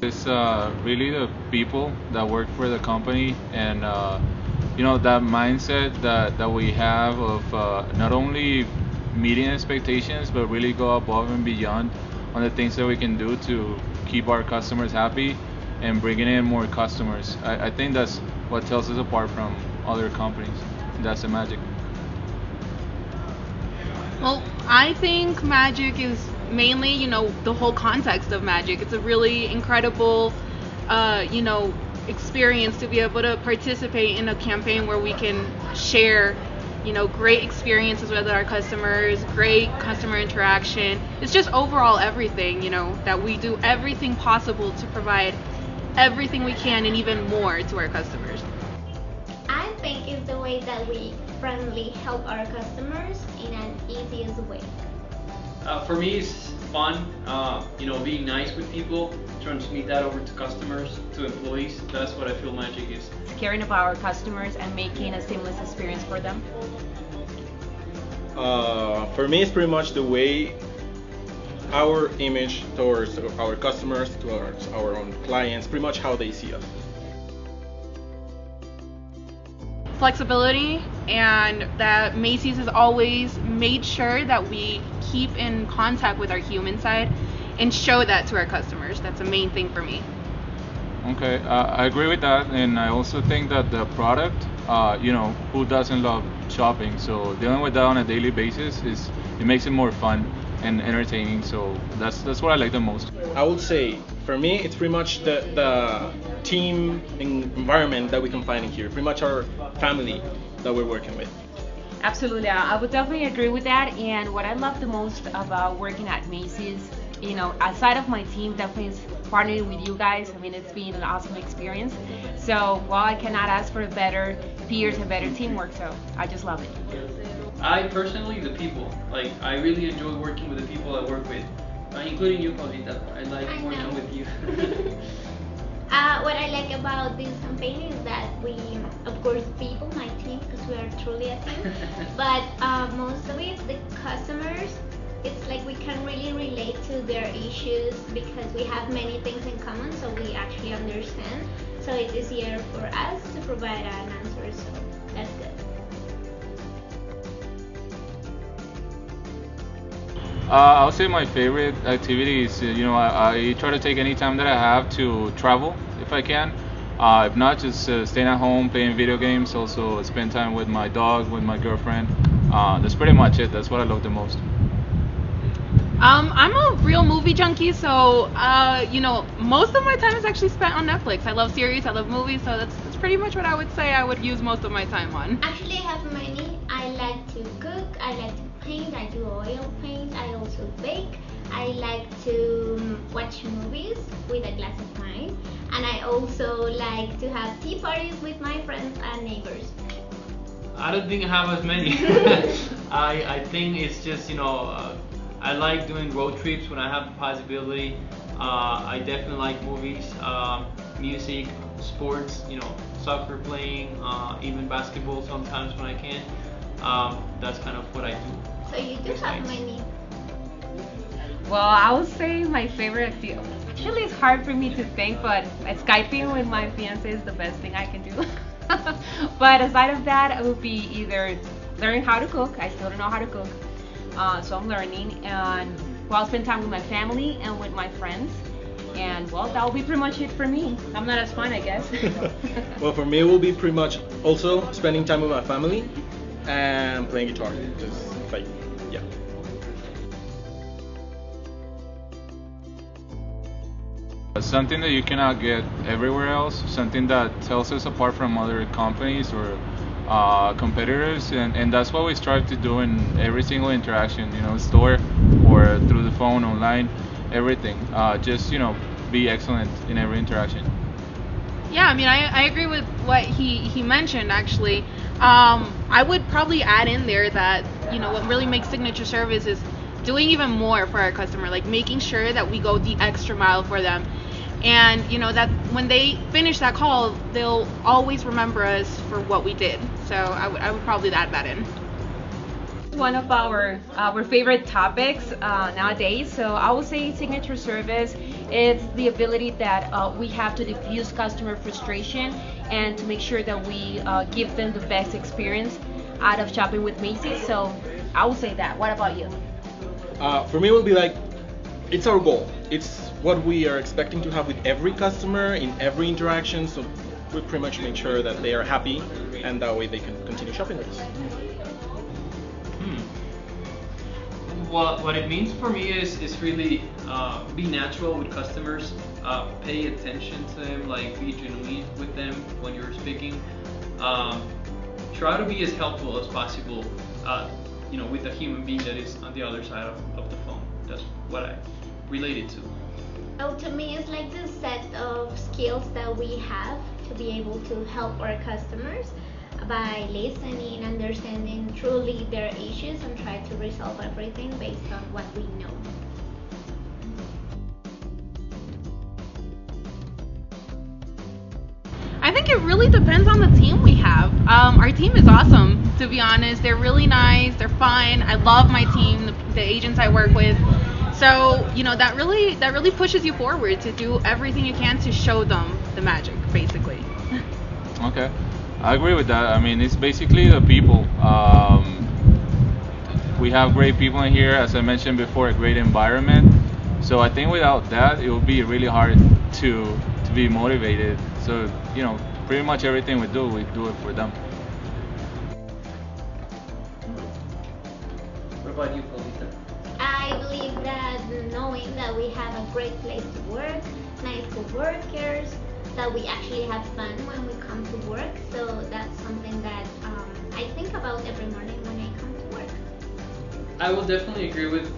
It's really the people that work for the company, and that mindset that we have of not only meeting expectations but really go above and beyond on the things that we can do to keep our customers happy and bringing in more customers. I think that's what tells us apart from other companies. That's the magic. Well, I think magic is mainly, the whole context of magic. It's a really incredible, experience to be able to participate in a campaign where we can share, great experiences with our customers, great customer interaction. It's just overall everything, that we do everything possible to provide everything we can and even more to our customers. I think it's the way that we friendly help our customers in an easiest way. For me, it's fun. Being nice with people, transmit that over to customers, to employees. That's what I feel magic is. Caring about our customers and making a seamless experience for them. For me, it's pretty much the way our image towards our customers, towards our own clients, pretty much how they see us. Flexibility, and that Macy's has always made sure that we keep in contact with our human side and show that to our customers. That's the main thing for me. Okay, I agree with that, and I also think that the product, who doesn't love shopping? So dealing with that on a daily basis it makes it more fun and entertaining. So that's what I like the most. I would say, for me, it's pretty much the team environment that we can find in here. Pretty much our family that we're working with. Absolutely, I would definitely agree with that. And what I love the most about working at Macy's, aside of my team, definitely is partnering with you guys. I mean, it's been an awesome experience. So, I cannot ask for better peers and better teamwork. So, I just love it. I personally, the people. I really enjoy working with the people I work with, including you, Paulita. I like working with you. What I like about this campaign is that we, of course, people, my team, because we are truly a team, but most of it, the customers, it's like we can really relate to their issues because we have many things in common, so we actually understand. So it's easier for us to provide an answer, so that's good. I'll say my favorite activity is, I try to take any time that I have to travel if I can. If not, just staying at home, playing video games, also spend time with my dog, with my girlfriend. That's pretty much it. That's what I love the most. I'm a real movie junkie, so most of my time is actually spent on Netflix. I love series, I love movies, so that's pretty much what I would say I would use most of my time on. Actually, I have many. I like to cook, I like to paint, I do oil paint, I also bake. I like to watch movies with a glass of wine, and I also like to have tea parties with my friends and neighbors. I don't think I have as many. I think it's just, I like doing road trips when I have the possibility. I definitely like movies, music, sports, soccer playing, even basketball sometimes when I can. That's kind of what I do. So you do have many. Well, I would say my favorite activity. Actually, it's hard for me to think, but Skyping with my fiance is the best thing I can do. But aside of that, it would be either learning how to cook. I still don't know how to cook, so I'm learning. And I'll spend time with my family and with my friends. And that will be pretty much it for me. I'm not as fun, I guess. Well, for me, it will be pretty much also spending time with my family and playing guitar. Just yeah. Something that you cannot get everywhere else, something that tells us apart from other companies or competitors, and that's what we strive to do in every single interaction, store or through the phone, online, everything. Just be excellent in every interaction. Yeah, I mean, I agree with what he mentioned, actually. I would probably add in there that, what really makes signature service is doing even more for our customer, like making sure that we go the extra mile for them. And, that when they finish that call, they'll always remember us for what we did. So I would probably add that in. One of our favorite topics nowadays. So I would say signature service It's the ability that we have to diffuse customer frustration and to make sure that we give them the best experience out of shopping with Macy's. So I would say that. What about you? For me, it will be like, it's our goal. It's what we are expecting to have with every customer in every interaction. So we pretty much make sure that they are happy, and that way they can continue shopping with us. What it means for me is really be natural with customers, pay attention to them, like be genuine with them when you're speaking. Try to be as helpful as possible, with the human being that is on the other side of the phone. That's what I related to. Oh, to me, it's like this set of skills that we have to be able to help our customers by listening, understanding truly their issues, and try to resolve everything based on what we know. I think it really depends on the team we have. Our team is awesome, to be honest. They're really nice. They're fun. I love my team, the agents I work with. So that really pushes you forward to do everything you can to show them the magic, basically. Okay, I agree with that. I mean, it's basically the people. We have great people in here, as I mentioned before, a great environment. So I think without that, it would be really hard to be motivated. So pretty much everything we do it for them. What about you, Paulita? I believe that knowing that we have a great place to work, nice co-workers, that we actually have fun when we come to work. So that's something that I think about every morning when I come to work. I will definitely agree with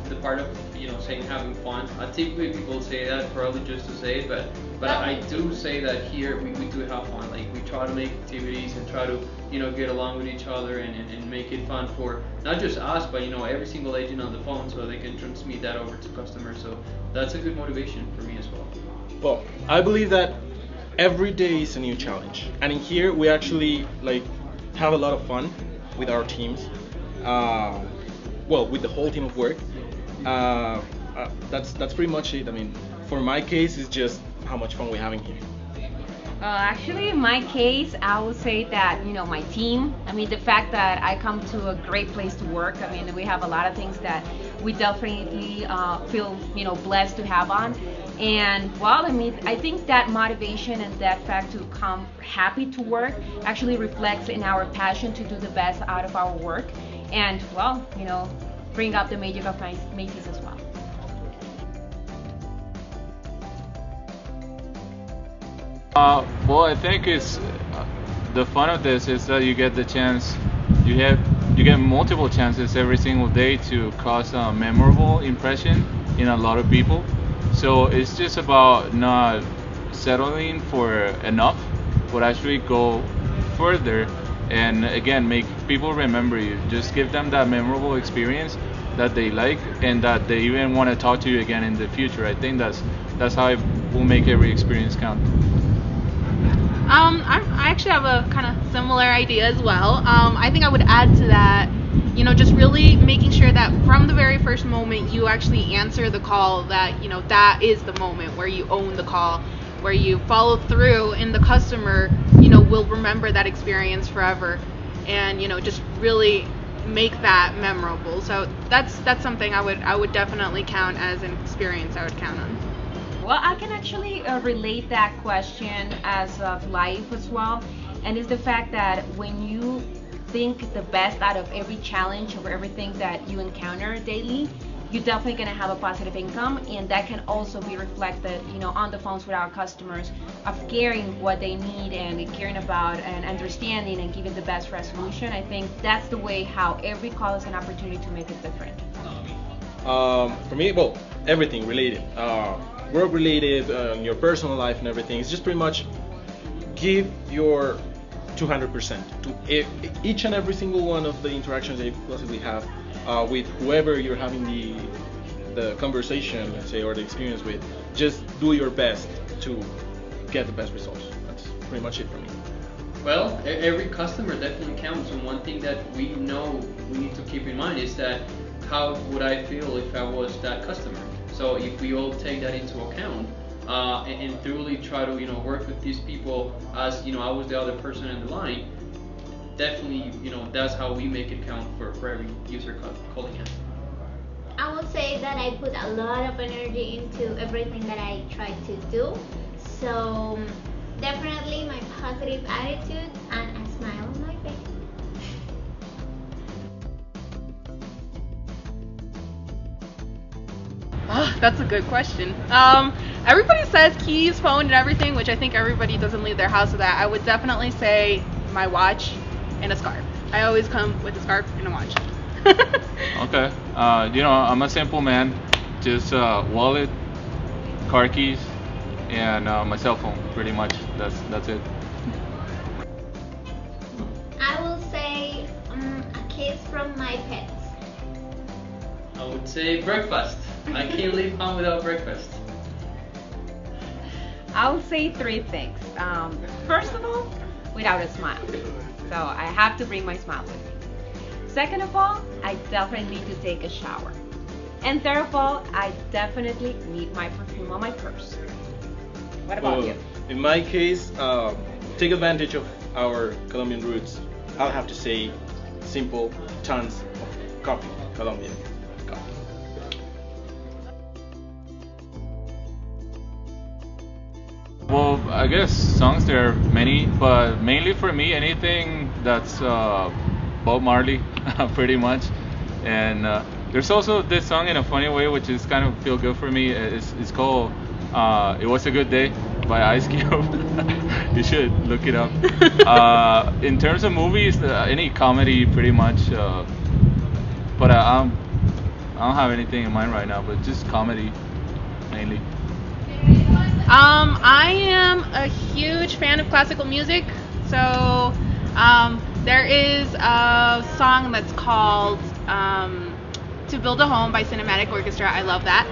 the part of saying having fun. Typically people say that probably just to say it, but I do say that here we do have fun. Like we try to make activities and try to get along with each other and make it fun for not just us, but every single agent on the phone, so they can transmit that over to customers. So that's a good motivation for me as well. Well, I believe that every day is a new challenge, and in here we actually have a lot of fun with our teams. With the whole team of work. That's pretty much it. I mean, for my case, it's just how much fun we're having here. Actually, in my case, I would say that my team. I mean, the fact that I come to a great place to work. I mean, we have a lot of things that we definitely feel blessed to have on. And I think that motivation and that fact to come happy to work actually reflects in our passion to do the best out of our work. And bring up the magic of Macy's as well. I think it's the fun of this is that you get the chance, you get multiple chances every single day to cause a memorable impression in a lot of people. So it's just about not settling for enough, but actually go further. And again, make people remember you. Just give them that memorable experience that they like, and that they even want to talk to you again in the future. I think that's how it will make every experience count. I actually have a kind of similar idea as well. I think I would add to that, just really making sure that from the very first moment you actually answer the call, that that is the moment where you own the call, where you follow through, and the customer will remember that experience forever, and just really make that memorable. So that's something I would definitely count as an experience I would count on. Well, I can actually relate that question as of life as well, and it's the fact that when you think the best out of every challenge or everything that you encounter daily, you're definitely going to have a positive income, and that can also be reflected on the phones with our customers, of caring what they need and caring about and understanding and giving the best resolution. I think that's the way how every call is an opportunity to make it different. For me, everything related, work related, your personal life and everything. It's just pretty much give your 200% to each and every single one of the interactions that you possibly have with whoever you're having the conversation, let's say, or the experience with. Just do your best to get the best results. That's pretty much it for me. Well, every customer definitely counts, and one thing that we know we need to keep in mind is that how would I feel if I was that customer? So if we all take that into account and truly try to work with these people as I was the other person in the line, definitely that's how we make it count for every user calling in. I would say that I put a lot of energy into everything that I try to do. So definitely my positive attitude and a smile on my face. Oh, that's a good question. Everybody says keys, phone, and everything, which I think everybody doesn't leave their house with that. I would definitely say my watch and a scarf. I always come with a scarf and a watch. Okay. I'm a simple man. Just wallet, car keys, and my cell phone. Pretty much. That's it. I will say a kiss from my pets. I would say breakfast. I can't leave home without breakfast. I would say three things. First of all, without a smile. So I have to bring my smile with me. Second of all, I definitely need to take a shower. And third of all, I definitely need my perfume on my purse. What about you? In my case, take advantage of our Colombian roots. I'll have to say simple tons of coffee, Colombian coffee. Well, I guess songs there are many, but mainly for me, anything that's Bob Marley, pretty much. And there's also this song in a funny way, which is kind of feel good for me. It's called "It Was a Good Day" by Ice Cube. You should look it up. In terms of movies, any comedy, pretty much. But I don't have anything in mind right now, but just comedy mainly. I am a huge fan of classical music, so there is a song that's called "To Build a Home" by Cinematic Orchestra. I love that.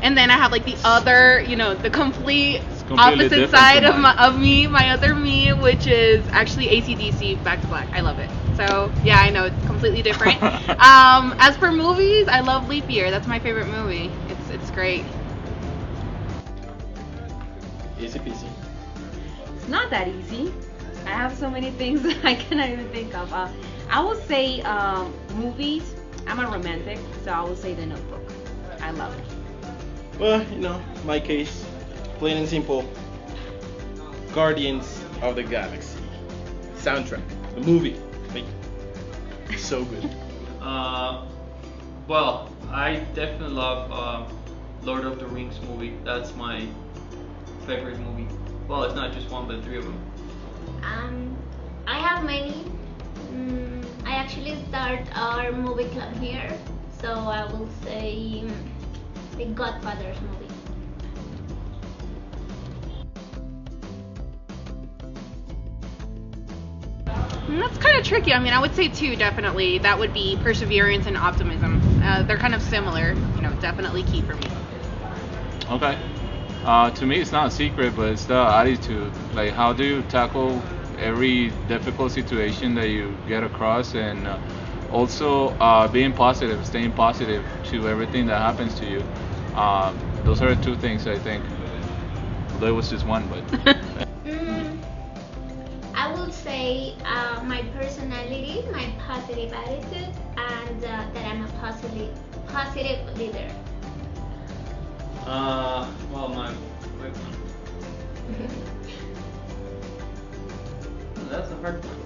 And then I have like the other, the complete opposite different side from of me, my other me, which is actually AC/DC, Back to Black. I love it. So yeah, I know it's completely different. As for movies, I love Leap Year. That's my favorite movie. It's great. Easy peasy. It's not that easy. I have so many things that I cannot even think of. I would say movies. I'm a romantic, so I would say The Notebook. I love it. Well, my case, plain and simple. Guardians of the Galaxy soundtrack, the movie, like, so good. Well, I definitely love Lord of the Rings movie. That's my favorite movie. Well, it's not just one, but three of them. I have many. I actually start our movie club here, so I will say the Godfather's movie. That's kind of tricky. I mean, I would say two, definitely. That would be perseverance and optimism. They're kind of similar, definitely key for me. Okay. To me, it's not a secret, but it's the attitude. Like, how do you tackle every difficult situation that you get across, and also being positive, staying positive to everything that happens to you. Those are the two things I think. Although it was just one, but. I would say my personality, my positive attitude, and that I'm a positive leader. Well, that's a hard one.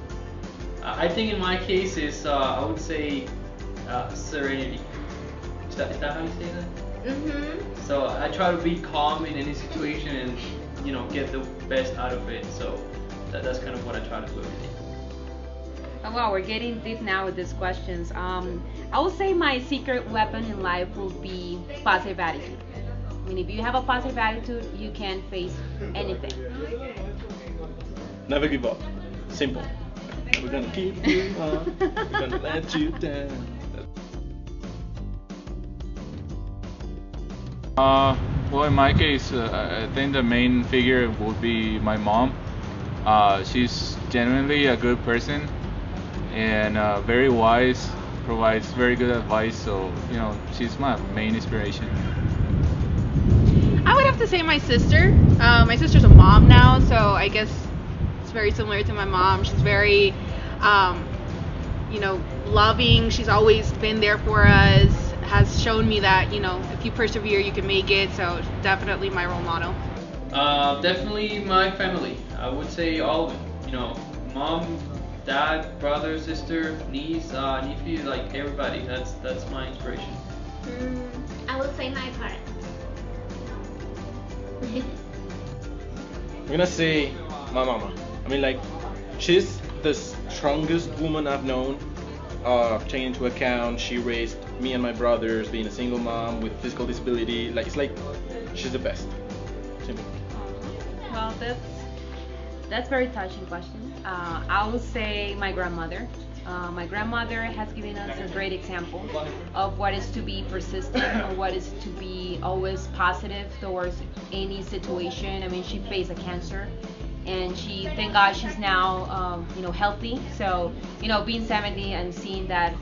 I think in my case is I would say serenity. Is that how you say that? Mm-hmm. So I try to be calm in any situation and get the best out of it. So that's kind of what I try to do every day. Oh, wow, we're getting deep now with these questions. I would say my secret weapon in life will be positive attitude. I mean, if you have a positive attitude, you can face anything. Never give up. Simple. We're gonna keep you up. We're gonna let you down. Well, in my case, I think the main figure would be my mom. She's genuinely a good person and very wise, provides very good advice. So, she's my main inspiration. have to say my sister. My sister's a mom now, so I guess it's very similar to my mom. She's very, loving. She's always been there for us. Has shown me that if you persevere, you can make it. So definitely my role model. Definitely my family. I would say all of it. Mom, dad, brother, sister, niece, nephew, like everybody. That's my inspiration. I would say my parents. I'm gonna say my mama. I mean, like, she's the strongest woman I've known. Taking into account she raised me and my brothers, being a single mom with physical disability. Like, it's like she's the best. Simple. Well, that's very touching question. I would say my grandmother. My grandmother has given us a great example of what is to be persistent or what is to be always positive towards any situation. I mean, she faced a cancer, and thank God, she's now, healthy. So, being 70 and seeing that,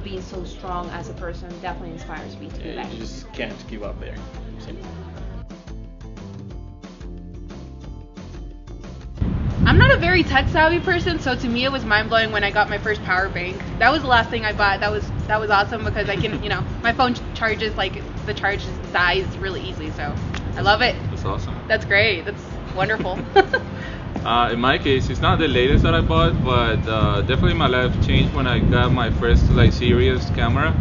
being so strong as a person definitely inspires me to do that. You just can't give up there. Simple. I'm not a very tech savvy person, so to me it was mind blowing when I got my first power bank. That was the last thing I bought. That was awesome because I can, my phone charges, like the charge dies really easily. So I love it. That's awesome. That's great. That's wonderful. In my case, it's not the latest that I bought, but definitely my life changed when I got my first serious camera.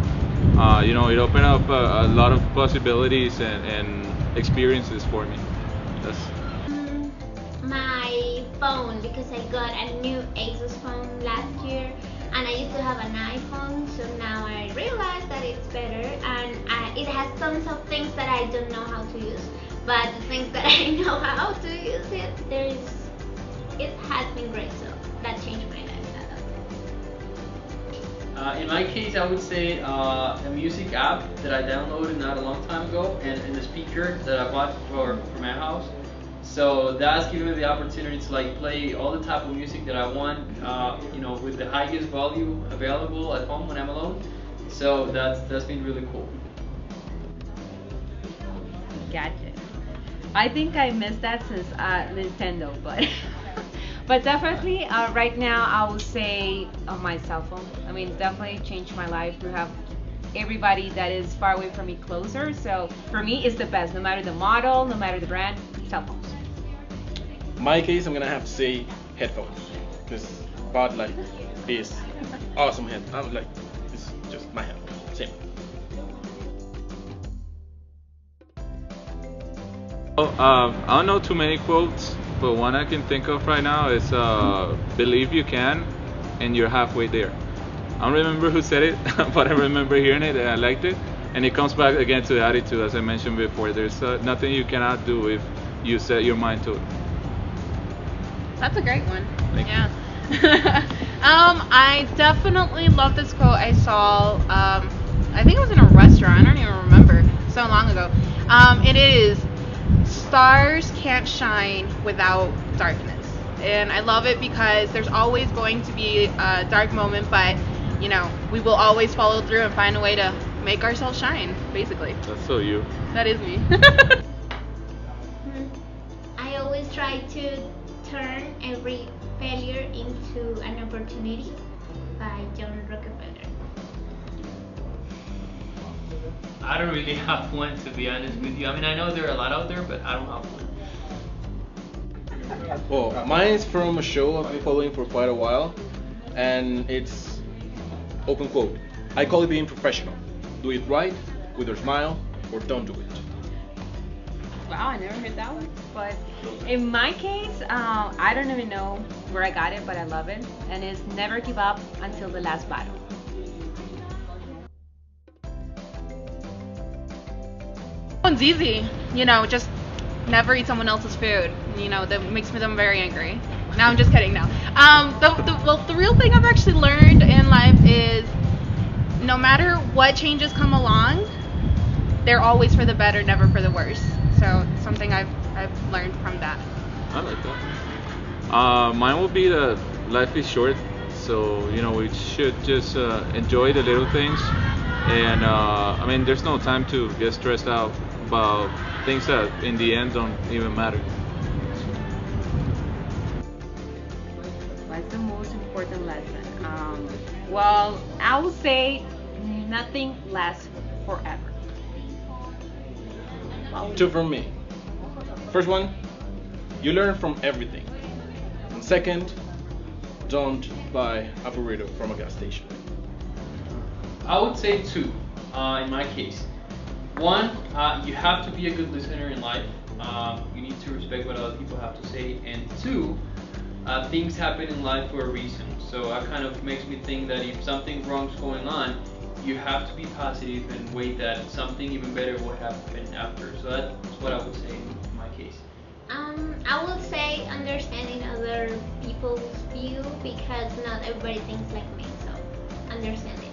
It opened up a lot of possibilities and experiences for me. That's My phone, because I got a new Asus phone last year, and I used to have an iPhone, so now I realize that it's better, and it has tons of things that I don't know how to use, but the things that I know how to use it has been great, so that changed my life. In my case, I would say a music app that I downloaded not a long time ago, and the speaker that I bought for my house. So that's given me the opportunity to play all the type of music that I want, with the highest volume available at home when I'm alone. So that's been really cool. Gotcha. I think I missed that since Nintendo, but but definitely right now I would say my cell phone. I mean, definitely changed my life to have everybody that is far away from me closer. So for me, it's the best, no matter the model, no matter the brand. Cell phones. In my case, I'm gonna have to say headphones, because Bud Light is awesome head. I'm like, it's just my headphones. Same. I don't know too many quotes, but one I can think of right now is "Believe you can, and you're halfway there." I don't remember who said it, but I remember hearing it and I liked it. And it comes back again to the attitude, as I mentioned before. There's nothing you cannot do if you set your mind to it. That's a great one. Thank you. I definitely love this quote I saw. I think it was in a restaurant. I don't even remember. So long ago. It is, "Stars can't shine without darkness." And I love it because there's always going to be a dark moment, but we will always follow through and find a way to make ourselves shine, basically. That's so you. That is me. I always try to turn every failure into an opportunity, by John Rockefeller. I don't really have one, to be honest with you. I mean, I know there are a lot out there, but I don't have one. Well, mine's from a show I've been following for quite a while, and it's open quote. I call it being professional. Do it right, with your smile, or don't do it. Wow, I never heard that one. But in my case, I don't even know where I got it, but I love it. And it's never give up until the last battle. One's easy, just never eat someone else's food. That makes them very angry. No, I'm just kidding. No. The real thing I've actually learned in life is, no matter what changes come along, they're always for the better, never for the worse. So something I've learned from that. I like that. Mine will be the life is short, so we should just enjoy the little things. And there's no time to get stressed out about things that in the end don't even matter. What's the most important lesson? Well, I would say nothing lasts forever. Two from me. First one, you learn from everything. And second, don't buy a burrito from a gas station. I would say two, in my case. One, you have to be a good listener in life. You need to respect what other people have to say. And two, things happen in life for a reason. So that kind of makes me think that if something wrong's going on, you have to be positive and wait that something even better will happen after. So that's what I would say in my case. I would say understanding other people's view because not everybody thinks like me. So understanding.